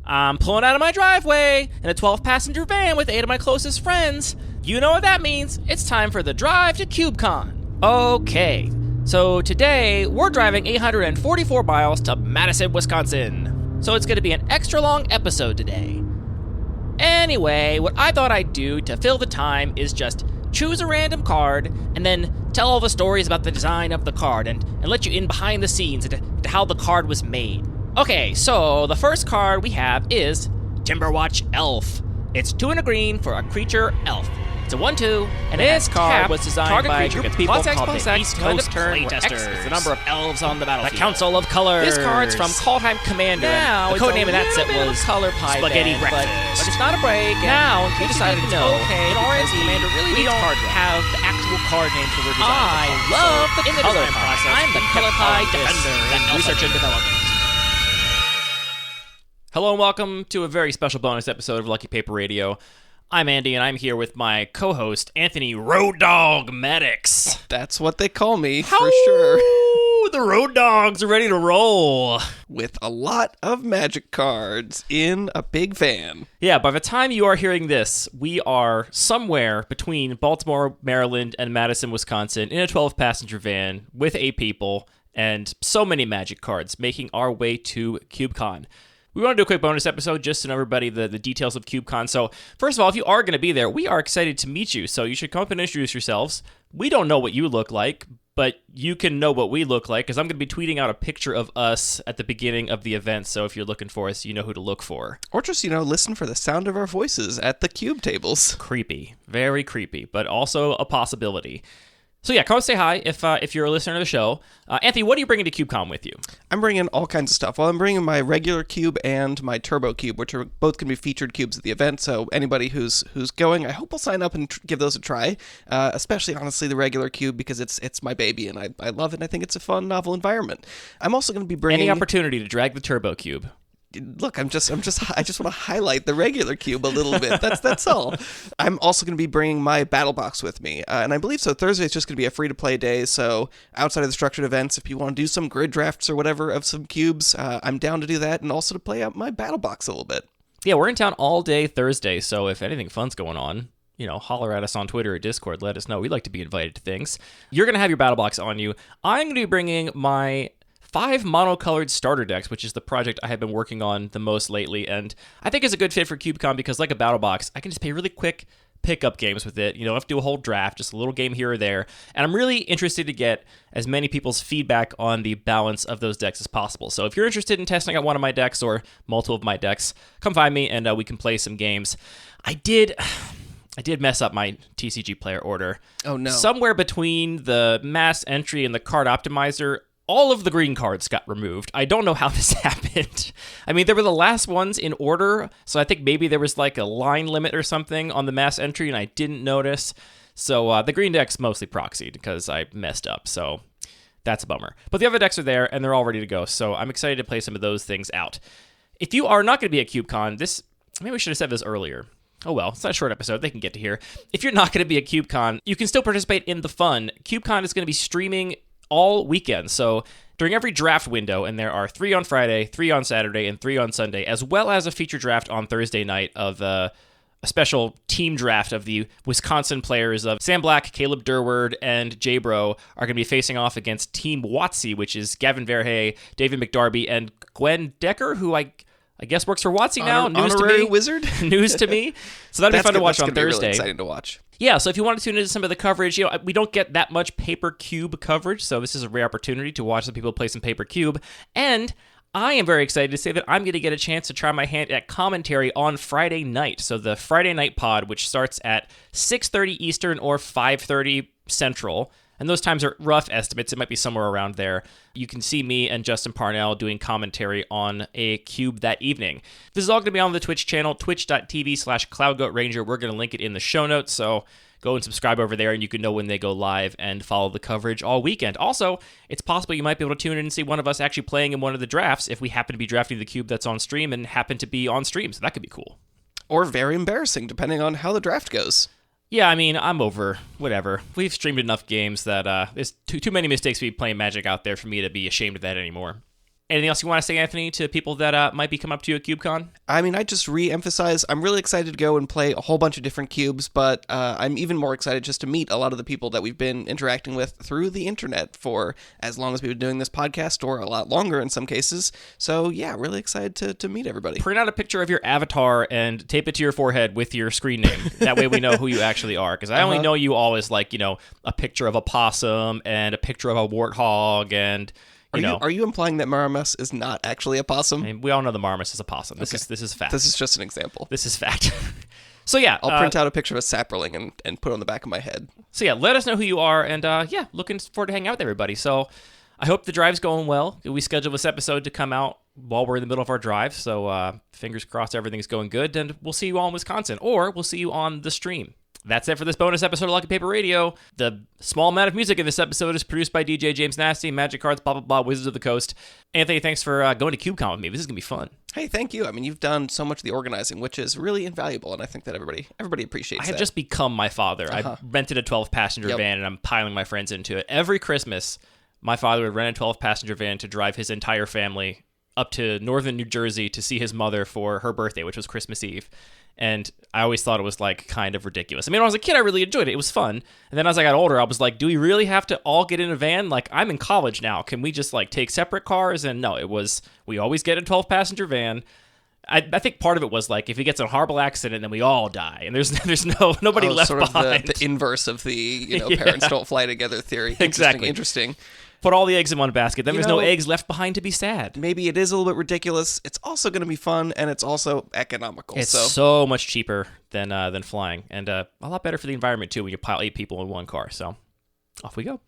I'm pulling out of my driveway in a 12-passenger van with 8 of my closest friends. You know what that means. It's time for the drive to KubeCon. Okay, so today we're driving 844 miles to Madison, Wisconsin. So it's going to be an extra long episode today. Anyway, what I thought I'd do to fill the time is just choose a random card and then tell all the stories about the design of the card and let you in behind the scenes into how the card was made. Okay, so the first card we have is Timberwatch Elf. It's 2 and a green for a creature elf. It's a 1/2, and this card was designed by a group of people called the East Coast Playtesters. It's the number of elves on the battlefield. The Council of Colors. This card's from Kaldheim Commander. Now, the codename of that set was Color Pie Spaghetti Breakfast. But it's not a break. Now, we decided to know, in R&D, Commander really we don't have the actual card names for their design. I love the color process. I'm the Color Pie Defender in research and development. Hello and welcome to a very special bonus episode of Lucky Paper Radio. I'm Andy, and I'm here with my co-host, Anthony Road Dog Maddox. That's what they call me, for sure. The Road Dogs are ready to roll. With a lot of magic cards in a big van. Yeah, by the time you are hearing this, we are somewhere between Baltimore, Maryland, and Madison, Wisconsin, in a 12-passenger van with 8 people, and so many magic cards, making our way to KubeCon. We want to do a quick bonus episode just to know everybody the details of KubeCon. So, first of all, if you are going to be there, we are excited to meet you. So you should come up and introduce yourselves. We don't know what you look like, but you can know what we look like, because I'm going to be tweeting out a picture of us at the beginning of the event. So if you're looking for us, you know who to look for. Or just, listen for the sound of our voices at the cube tables. Creepy. Very creepy, but also a possibility. So yeah, come say hi if you're a listener to the show. Anthony, what are you bringing to KubeCon with you? I'm bringing all kinds of stuff. Well, I'm bringing my regular cube and my turbo cube, which are both going to be featured cubes at the event. So anybody who's going, I hope will sign up and give those a try. Especially, honestly, the regular cube, because it's my baby and I love it. And I think it's a fun, novel environment. I'm also going to be bringing any opportunity to drag the turbo cube. Look, I just want to highlight the regular cube a little bit. That's all. I'm also going to be bringing my battle box with me, and I believe so. Thursday is just going to be a free-to-play day, so outside of the structured events, if you want to do some grid drafts or whatever of some cubes, I'm down to do that, and also to play out my battle box a little bit. Yeah, we're in town all day Thursday, so if anything fun's going on, holler at us on Twitter or Discord. Let us know. We'd like to be invited to things. You're going to have your battle box on you. I'm going to be bringing my 5 monocolored starter decks, which is the project I have been working on the most lately, and I think is a good fit for KubeCon because, like a battle box, I can just play really quick pickup games with it. You don't have to do a whole draft, just a little game here or there, and I'm really interested to get as many people's feedback on the balance of those decks as possible. So if you're interested in testing out one of my decks or multiple of my decks, come find me and we can play some games. I did mess up my TCG player order. Oh no. Somewhere between the mass entry and the card optimizer, all of the green cards got removed. I don't know how this happened. I mean, they were the last ones in order, so I think maybe there was like a line limit or something on the mass entry, and I didn't notice. So the green deck's mostly proxied because I messed up, so that's a bummer. But the other decks are there, and they're all ready to go, so I'm excited to play some of those things out. If you are not going to be at KubeCon, maybe we should have said this earlier. Oh well, it's not a short episode, they can get to here. If you're not going to be at KubeCon, you can still participate in the fun. KubeCon is going to be streaming all weekend. So during every draft window, and there are 3 on Friday, 3 on Saturday, and 3 on Sunday, as well as a feature draft on Thursday night of a special team draft of the Wisconsin players of Sam Black, Caleb Durward, and J-Bro are going to be facing off against Team WotC, which is Gavin Verhey, David McDarby, and Gwen Decker, who I guess works for WotC now. News to me. Wizard. News to me. So that'd be fun to watch on Thursday. Be really exciting to watch. Yeah, so if you want to tune into some of the coverage, we don't get that much Paper Cube coverage, so this is a rare opportunity to watch some people play some Paper Cube. And I am very excited to say that I'm going to get a chance to try my hand at commentary on Friday night. So the Friday night pod, which starts at 6:30 Eastern or 5:30 Central. And those times are rough estimates. It might be somewhere around there. You can see me and Justin Parnell doing commentary on a cube that evening. This is all going to be on the Twitch channel, twitch.tv/CloudGoatRanger. We're going to link it in the show notes, so go and subscribe over there, and you can know when they go live and follow the coverage all weekend. Also, it's possible you might be able to tune in and see one of us actually playing in one of the drafts if we happen to be drafting the cube that's on stream and happen to be on stream, so that could be cool. Or very embarrassing, depending on how the draft goes. Yeah, I mean, I'm over. Whatever. We've streamed enough games that there's too many mistakes we playing Magic out there for me to be ashamed of that anymore. Anything else you want to say, Anthony, to people that might be coming up to you at KubeCon? I mean, I just re-emphasize, I'm really excited to go and play a whole bunch of different cubes, but I'm even more excited just to meet a lot of the people that we've been interacting with through the internet for as long as we've been doing this podcast, or a lot longer in some cases. So yeah, really excited to meet everybody. Print out a picture of your avatar and tape it to your forehead with your screen name. That way we know who you actually are. Because I only know you all as like, a picture of a possum and a picture of a warthog and... Are you implying that Maramus is not actually a possum? I mean, we all know the Marmoset is a possum. This is fact. This is just an example. This is fact. So yeah, I'll print out a picture of a sapperling and put it on the back of my head. So yeah, let us know who you are, and looking forward to hanging out with everybody. So I hope the drive's going well. We scheduled this episode to come out while we're in the middle of our drive, so fingers crossed everything's going good, and we'll see you all in Wisconsin, or we'll see you on the stream. That's it for this bonus episode of Lucky Paper Radio. The small amount of music in this episode is produced by DJ James Nasty, Magic Cards, blah, blah, blah, Wizards of the Coast. Anthony, thanks for going to KubeCon with me. This is going to be fun. Hey, thank you. I mean, you've done so much of the organizing, which is really invaluable, and I think that everybody appreciates that. I have just become my father. I rented a 12-passenger van, and I'm piling my friends into it. Every Christmas, my father would rent a 12-passenger van to drive his entire family up to northern New Jersey to see his mother for her birthday, which was Christmas Eve. And I always thought it was like kind of ridiculous. I mean, when I was a kid, I really enjoyed it. It was fun. And then as I got older, I was like, do we really have to all get in a van? Like, I'm in college now. Can we just like take separate cars? And no, we always get a 12-passenger van. I think part of it was like if he gets in a horrible accident, then we all die, and there's nobody left sort of behind. The inverse of the parents don't fly together theory. Exactly. Interesting. Put all the eggs in one basket. Then there's no eggs left behind to be sad. Maybe it is a little bit ridiculous. It's also going to be fun, and it's also economical. It's so much cheaper than flying, and a lot better for the environment too when you pile 8 people in one car. So off we go.